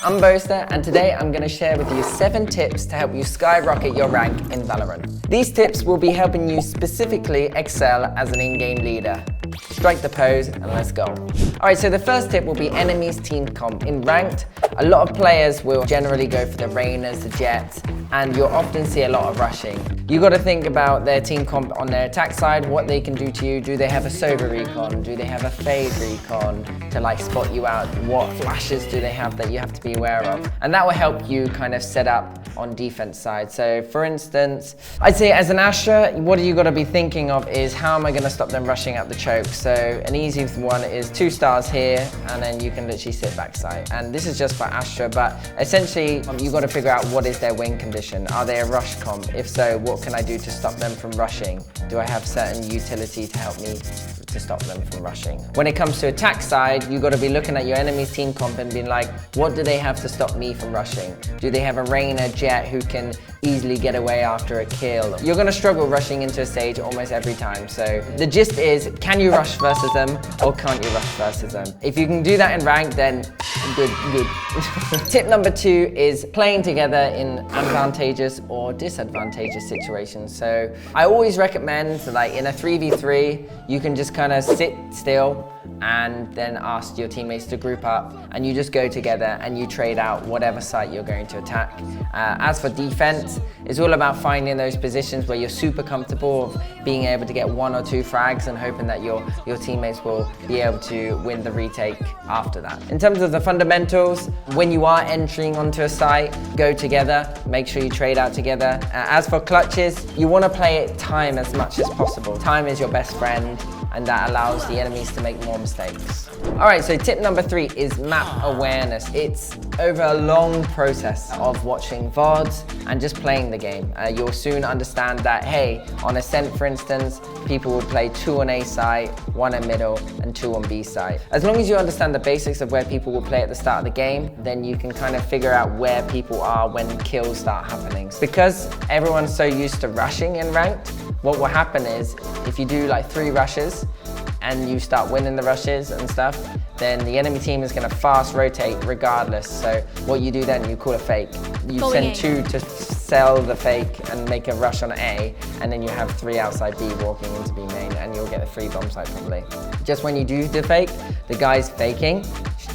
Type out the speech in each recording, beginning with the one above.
I'm Boaster, and today I'm going to share with you 7 tips to help you skyrocket your rank in Valorant. These tips will be helping you specifically excel as an in-game leader. Strike the pose and let's go. Alright, so the first tip will be enemies team comp. In ranked, a lot of players will generally go for the Reyners, the Jets, and you'll often see a lot of rushing. You got to think about their team comp on their attack side, what they can do to you. Do they have a sober recon? Do they have a fade recon to like spot you out? What flashes do they have that you have to be aware of? And that will help you kind of set up on defense side. So for instance, I'd say as an Astra, what you got to be thinking of is how am I going to stop them rushing out the choke? So an easy one is 2 stars here, and then you can literally sit backside. And this is just for Astra, but essentially you got to figure out what is their win condition. Are they a rush comp? If so, what can I do to stop them from rushing? Do I have certain utility to help me to stop them from rushing? When it comes to attack side, you got to be looking at your enemy's team comp and being like, what do they have to stop me from rushing? Do they have a Reyna Jet who can easily get away after a kill? You're going to struggle rushing into a stage almost every time. So the gist is, can you rush versus them or can't you rush versus them? If you can do that in rank, then good. Tip number 2 is playing together in advantageous or disadvantageous situations. So I always recommend, like in a 3v3, you can just kind of sit still and then ask your teammates to group up, and you just go together and you trade out whatever site you're going to attack. As for defense, it's all about finding those positions where you're super comfortable of being able to get 1 or 2 frags and hoping that your teammates will be able to win the retake after that. In terms of the fundamentals, when you are entering onto a site, go together, make sure you trade out together. As for clutches, you want to play it time as much as possible. Time is your best friend, and that allows the enemies to make more mistakes. Alright, so tip number 3 is map awareness. It's over a long process of watching VODs and just playing the game. You'll soon understand that, hey, on Ascent for instance, people will play 2 on A site, 1 in middle, and 2 on B site. As long as you understand the basics of where people will play at the start of the game, then you can kind of figure out where people are when kills start happening. Because everyone's so used to rushing in ranked, what will happen is, if you do like 3 rushes, and you start winning the rushes and stuff, then the enemy team is going to fast rotate regardless. So what you do then, you call a fake. You send 2 to sell the fake and make a rush on A, and then you have 3 outside B walking into B main, and you'll get a free bomb site probably. Just when you do the fake, the guys faking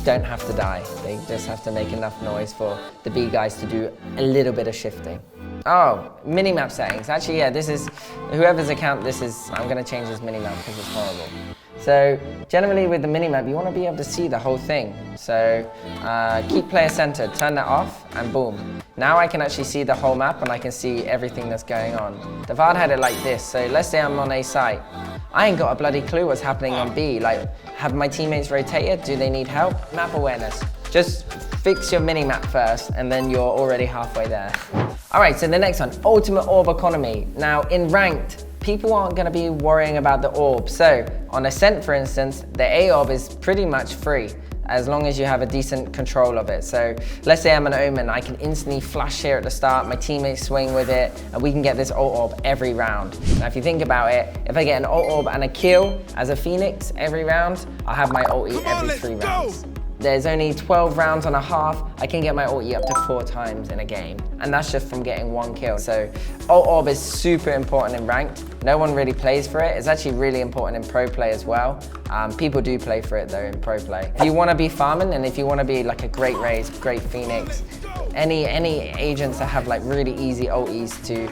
don't have to die. They just have to make enough noise for the B guys to do a little bit of shifting. Oh, minimap settings. Actually, yeah, this is, whoever's account this is, I'm going to change this minimap because it's horrible. So, generally with the minimap, you want to be able to see the whole thing. So, keep player centered, turn that off, and boom. Now I can actually see the whole map and I can see everything that's going on. The VAD had it like this, so let's say I'm on A site. I ain't got a bloody clue what's happening on B. Like, have my teammates rotated? Do they need help? Map awareness. Just fix your minimap first, and then you're already halfway there. Alright, so the next one, ultimate orb economy. Now, in ranked, people aren't going to be worrying about the orb. So, on Ascent for instance, the A orb is pretty much free, as long as you have a decent control of it. So, let's say I'm an Omen, I can instantly flash here at the start, my teammates swing with it, and we can get this ult orb every round. Now, if you think about it, if I get an ult orb and a kill as a Phoenix every round, I'll have my ulti every 3 rounds. There's only 12 rounds and a half, I can get my ulti up to 4 times in a game. And that's just from getting 1 kill. So ult orb is super important in ranked. No one really plays for it. It's actually really important in pro play as well. People do play for it though in pro play. If you want to be farming, and if you want to be like a great Raze, great Phoenix, any agents that have like really easy ultis to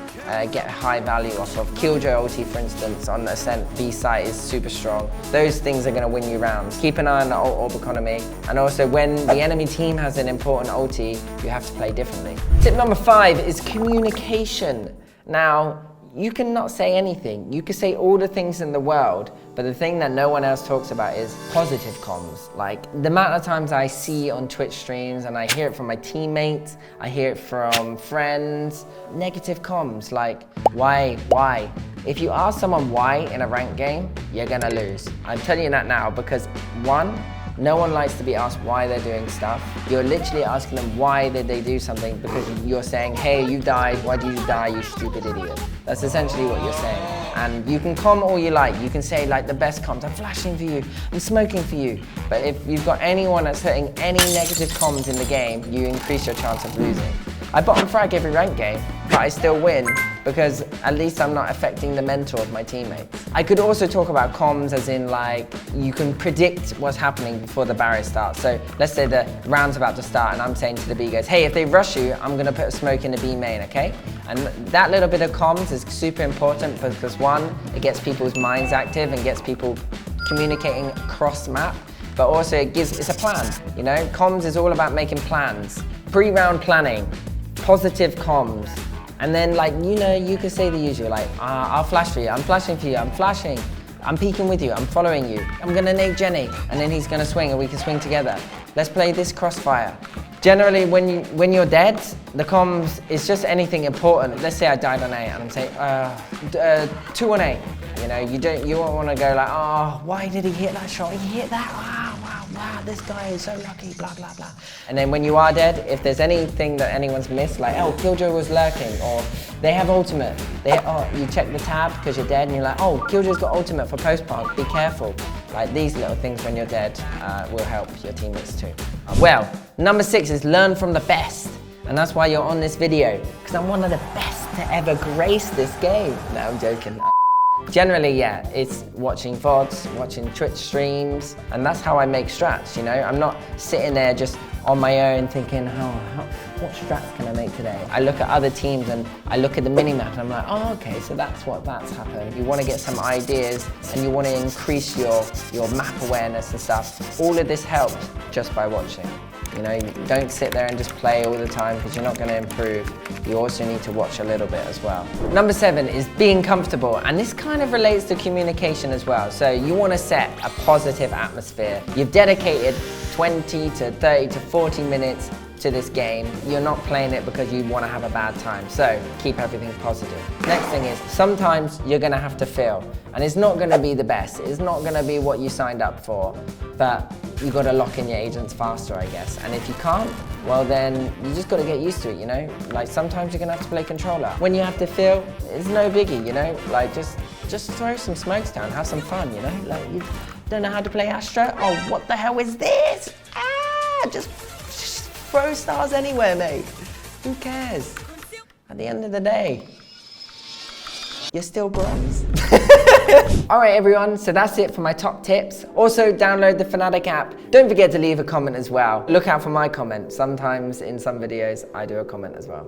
get high value off of. Killjoy ulti for instance on the Ascent B site is super strong. Those things are going to win you rounds. Keep an eye on the Orb Economy, and also when the enemy team has an important ulti, you have to play differently. Tip number 5 is communication. Now, you cannot say anything. You can say all the things in the world, but the thing that no one else talks about is positive comms. Like the amount of times I see on Twitch streams and I hear it from my teammates, I hear it from friends, negative comms, like why? If you ask someone why in a ranked game, you're gonna lose. I'm telling you that now because 1, No one likes to be asked why they're doing stuff. You're literally asking them why did they do something, because you're saying, hey, you died, why did you die, you stupid idiot. That's essentially what you're saying. And you can com all you like. You can say like the best comms, I'm flashing for you, I'm smoking for you. But if you've got anyone that's hitting any negative comms in the game, you increase your chance of losing. I bottom frag every ranked game, but I still win because at least I'm not affecting the mental of my teammates. I could also talk about comms as in like, you can predict what's happening before the barrier starts. So let's say the round's about to start and I'm saying to the B guys, hey, if they rush you, I'm gonna put a smoke in the B main, okay? And that little bit of comms is super important because one, it gets people's minds active and gets people communicating across map, but also it's a plan, you know? Comms is all about making plans. Pre-round planning, positive comms, and then like, you know, you could say the usual, like, I'll flash for you, I'm flashing for you, I'm flashing, I'm peeking with you, I'm following you, I'm gonna nade Jenny, and then he's gonna swing and we can swing together. Let's play this crossfire. Generally, when you're dead, the comms is just anything important. Let's say I died on A and I'm saying, 2 on A. You know, you won't want to go like, oh, why did he hit that shot? He hit that, wow, this guy is so lucky, blah, blah, blah. And then when you are dead, if there's anything that anyone's missed, like, oh, Killjoy was lurking, or they have ultimate. You check the tab because you're dead and you're like, oh, Killjoy's got ultimate for post-plant, be careful. Like these little things when you're dead will help your teammates too. Well, number 6 is learn from the best. And that's why you're on this video, because I'm one of the best to ever grace this game. No, I'm joking. Generally, yeah, it's watching VODs, watching Twitch streams, and that's how I make strats, you know? I'm not sitting there just on my own thinking, what strats can I make today? I look at other teams and I look at the mini-map and I'm like, oh, okay, so that's happened. You want to get some ideas and you want to increase your map awareness and stuff. All of this helps just by watching. You know, you don't sit there and just play all the time because you're not going to improve. You also need to watch a little bit as well. Number 7 is being comfortable, and this kind of relates to communication as well. So you want to set a positive atmosphere. You've dedicated 20 to 30 to 40 minutes to this game. You're not playing it because you want to have a bad time, so keep everything positive. Next thing is, sometimes you're going to have to fail, and it's not going to be the best. It's not going to be what you signed up for, but you got to lock in your agents faster, I guess. And if you can't, well then you just got to get used to it, you know? Like sometimes you're going to have to play controller. When you have to fail, it's no biggie, you know? Like just throw some smokes down, have some fun, you know? Like you don't know how to play Astra? Oh, what the hell is this? Just throw stars anywhere, mate. Who cares? At the end of the day, you're still bronze. All right, everyone, so that's it for my top tips. Also, download the Fnatic app. Don't forget to leave a comment as well. Look out for my comment. Sometimes in some videos, I do a comment as well.